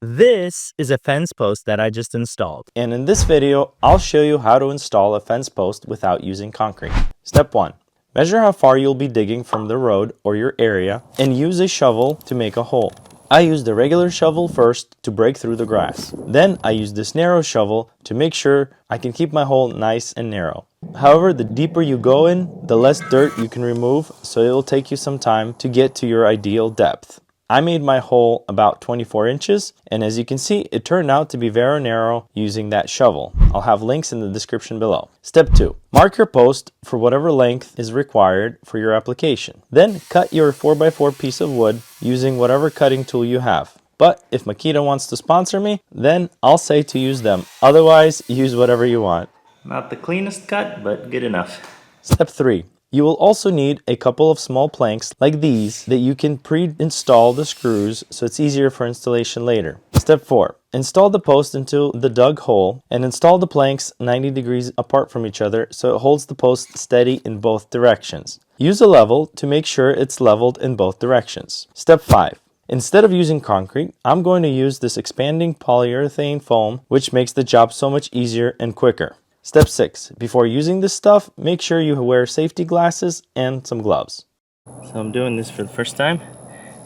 This is a fence post that I just installed. And in this video, I'll show you how to install a fence post without using concrete. Step 1. Measure how far you'll be digging from the road or your area and use a shovel to make a hole. I used a regular shovel first to break through the grass. Then I used this narrow shovel to make sure I can keep my hole nice and narrow. However, the deeper you go in, the less dirt you can remove, so it will take you some time to get to your ideal depth. I made my hole about 24 inches, and as you can see, it turned out to be very narrow using that shovel. I'll have links in the description below. Step 2. Mark your post for whatever length is required for your application. Then cut your 4x4 piece of wood using whatever cutting tool you have. But if Makita wants to sponsor me, then I'll say to use them. Otherwise, use whatever you want. Not the cleanest cut, but good enough. Step 3. You will also need a couple of small planks like these that you can pre-install the screws so it's easier for installation later. Step 4. Install the post into the dug hole and install the planks 90 degrees apart from each other so it holds the post steady in both directions. Use a level to make sure it's leveled in both directions. Step 5. Instead of using concrete, I'm going to use this expanding polyurethane foam, which makes the job so much easier and quicker. Step 6. Before using this stuff, make sure you wear safety glasses and some gloves. So I'm doing this for the first time.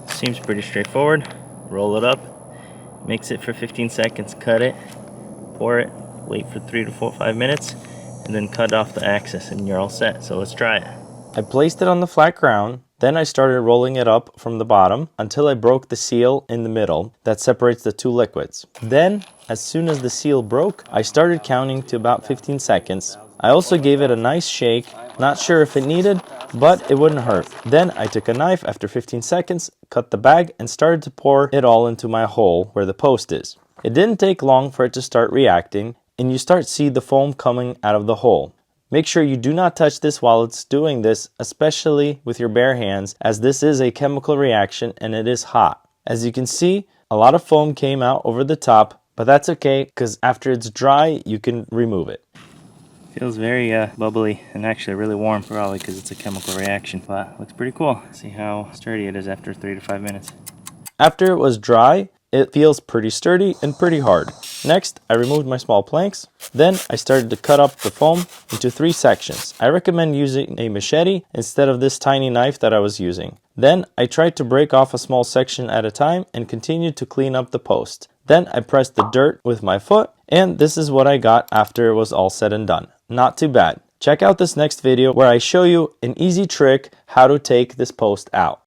Seems pretty straightforward. Roll it up, mix it for 15 seconds, cut it, pour it, wait for 3 to 5 minutes, and then cut off the axis and you're all set. So let's try it. I placed it on the flat ground. Then I started rolling it up from the bottom until I broke the seal in the middle that separates the two liquids. Then, as soon as the seal broke, I started counting to about 15 seconds. I also gave it a nice shake, not sure if it needed, but it wouldn't hurt. Then I took a knife after 15 seconds, cut the bag, and started to pour it all into my hole where the post is. It didn't take long for it to start reacting, and you start to see the foam coming out of the hole. Make sure you do not touch this while it's doing this, especially with your bare hands, as this is a chemical reaction and it is hot. As you can see, a lot of foam came out over the top, but that's okay because after it's dry, you can remove it. Feels very bubbly and actually really warm, probably because it's a chemical reaction, but looks pretty cool. See how sturdy it is after 3 to 5 minutes. After it was dry, it feels pretty sturdy and pretty hard. Next, I removed my small planks. Then I started to cut up the foam into 3 sections. I recommend using a machete instead of this tiny knife that I was using. Then I tried to break off a small section at a time and continued to clean up the post. Then I pressed the dirt with my foot, and this is what I got after it was all said and done. Not too bad. Check out this next video where I show you an easy trick how to take this post out.